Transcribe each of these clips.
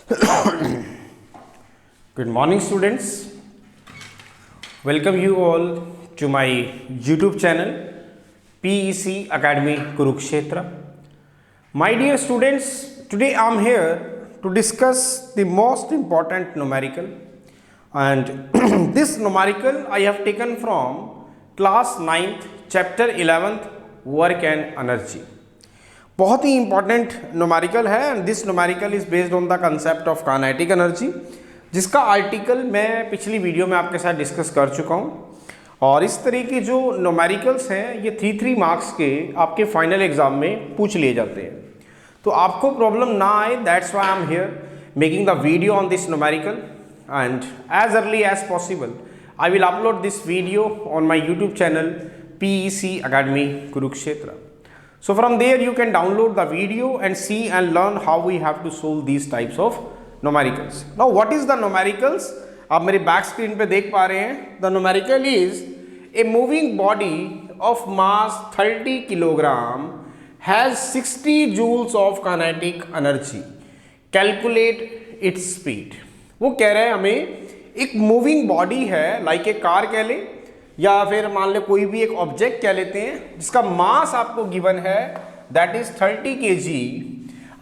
Good morning, students. Welcome you all to my YouTube channel PEC Academy Kurukshetra. My dear students, today I am here to discuss the most important numerical, and this numerical I have taken from class 9th chapter 11th work and energy. बहुत ही important numerical है and this numerical is based on the concept of kinetic energy, जिसका article मैं पिछली video में आपके साथ discuss कर चुका हूँ। और इस तरह के जो न्यूमेरिकल्स हैं ये 3 मार्क्स के आपके फाइनल एग्जाम में पूछ लिए जाते हैं, तो आपको प्रॉब्लम ना आए, that's why I am here making the video on this numerical and as early as possible I will upload this video on my YouTube channel PEC Academy Kurukshetra. So from there you can download the video and see and learn how we have to solve these types of numericals. Now what is the numericals? आप मेरे back screen पे देख पा रहे हैं. The numerical is a moving body of mass 30 kilogram has 60 joules of kinetic energy. Calculate its speed. वो कह रहे हैं हमें एक मूविंग बॉडी है, लाइक ए कार कह ले या फिर मान ले कोई भी एक ऑब्जेक्ट कह लेते हैं जिसका मास आपको गिवन है दैट इज 30 kg.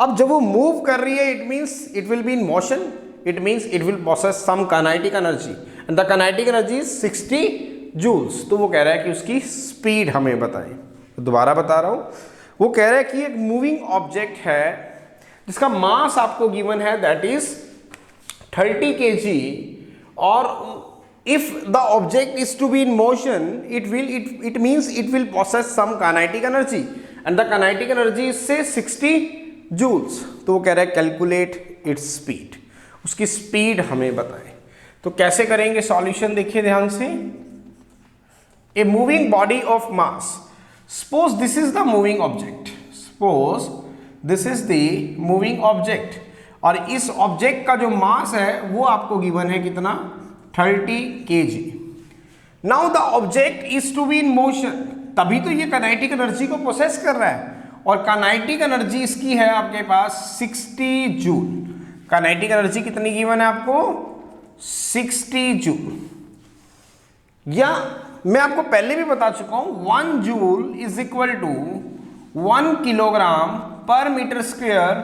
अब जब वो मूव कर रही है it means it will be in motion, it means it will possess some kinetic energy and the kinetic energy is 60 joules. तो वो कह रहा है कि उसकी स्पीड हमें बताएं. तो दोबारा बता रहा हूँ, वो कह रहा है कि एक मूविंग ऑब्जेक्ट है जिसका मास आपको गिवन है दैट इज 30 kg और if the object is to be in motion it means it will possess some kinetic energy and the kinetic energy is say 60 joules. तो वो कह रहा है calculate its speed, उसकी स्पीड हमें बताएं. तो कैसे करेंगे सॉल्यूशन देखिए ध्यान से. a moving body of mass, suppose this is the moving object, suppose this is the moving object और इस ऑब्जेक्ट का जो मास है वो आपको गिवन है कितना 30 kg. Now the object is to be in motion, तभी तो ये काइनेटिक एनर्जी को प्रोसेस कर रहा है और काइनेटिक एनर्जी इसकी है आपके पास 60 जूल. काइनेटिक एनर्जी कितनी गिवन है आपको 60 जूल. या मैं आपको पहले भी बता चुका हूं 1 joule is equal to 1 kilogram per metre square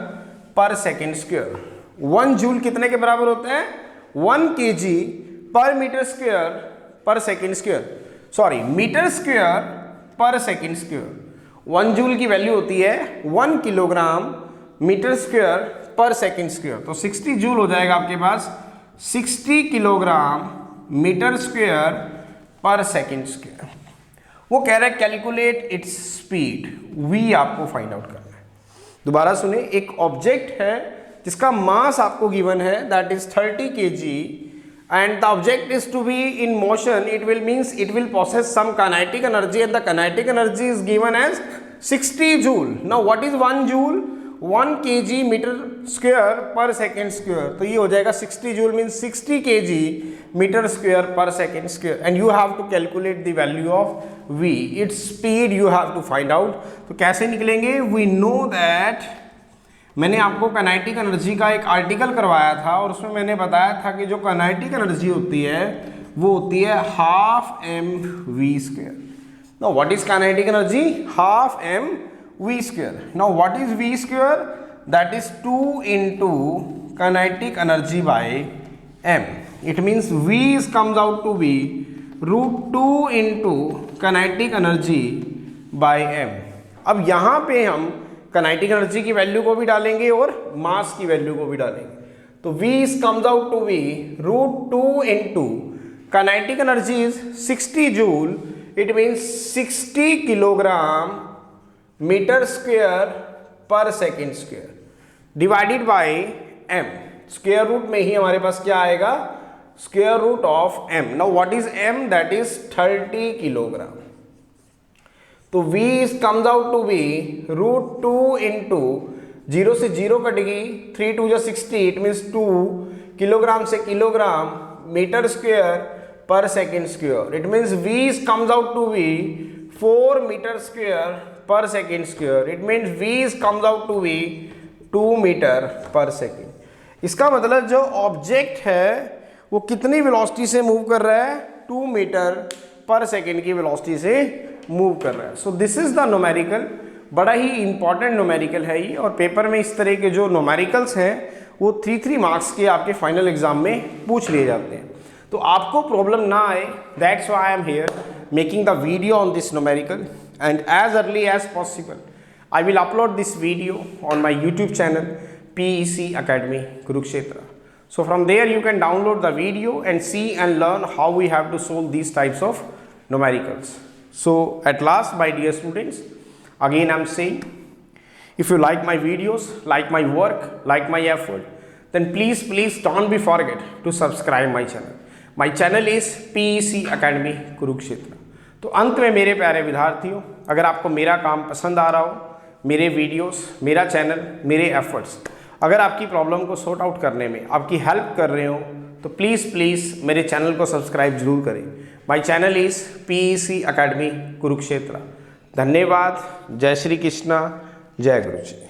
per second square. 1 joule कितने के बराबर होते हैं 1 kg per metre square per second square, sorry metre square per second square. 1 joule की वैल्यू होती है 1 kilogram metre square per second square. तो 60 joule हो जाएगा आपके पास 60 kilogram metre square per second square. वो कह रहा है कैलकुलेट इट्स स्पीड, वी आपको फाइंड आउट करना है. दोबारा सुने, एक ऑब्जेक्ट है जिसका मास आपको गिवन है that is 30 kg and the object is to be in motion, it will means it will possess some kinetic energy and the kinetic energy is given as 60 joule. Now what is 1 joule? 1 kg meter square per second square. तो ये हो जाएगा 60 joule means 60 kg meter square per second square and you have to calculate the value of v, its speed you have to find out. तो कैसे निकलेंगे? We know that मैंने आपको kinetic energy का एक आर्टिकल करवाया था और उसमें मैंने बताया था कि जो काइनेटिक एनर्जी होती है वो होती है half M V square. Now what is kinetic energy? Half M V square. Now what is V square? That is 2 into kinetic energy by M. It means V comes out to be √2 into kinetic energy by M. अब यहाँ पे हम kinetic energy की value को भी डालेंगे और मास की वैल्यू को भी डालेंगे. तो V comes out to be √2 into kinetic energy is 60 joule, it means 60 kilogram metre square per second square divided by m. Square root में ही हमारे पास क्या आएगा? Square root of m. Now what is m? That is 30 kilogram. तो V comes out to be √2 into 0 से 0 कटेगी, 3 2 जा 60, इट मीन्स 2 किलोग्राम से kilogram metre square per second square. It means V comes out to be 4 metre square per second square. It means V comes out to be 2 metre per second. इसका मतलब जो object है वो कितनी velocity से move कर रहा है, 2 मीटर पर सेकेंड की वेलोसिटी से मूव कर रहा है। So this is the numerical, बड़ा ही इंपॉर्टेंट न्यूमेरिकल है ये, और पेपर में इस तरह के जो न्यूमेरिकल्स हैं वो 3 मार्क्स के आपके फाइनल एग्जाम में पूछ लिए जाते हैं। तो आपको प्रॉब्लम ना आए, that's why I am here making the video on this numerical, and as early as possible I will upload this video on my YouTube channel PEC Academy Kurukshetra. So from there you can download the video and see and learn how we have to solve these types of numericals. So at last, my dear students, again I am saying, if you like my videos, like my work, like my effort, then please don't be forget to subscribe my channel. My channel is PEC Academy Kurukshetra. तो अंत में मेरे प्यारे विद्यार्थियों, अगर आपको मेरा काम पसंद आ रहा हो, मेरे वीडियोस, मेरा चैनल, मेरे एफर्ट्स अगर आपकी प्रॉब्लम को सॉर्ट आउट करने में आपकी हेल्प कर रहे हो, तो प्लीज़ मेरे चैनल को सब्सक्राइब जरूर करें। My channel is PEC Academy Kurukshetra. धन्यवाद। जय श्री कृष्णा, जय गुरु जी।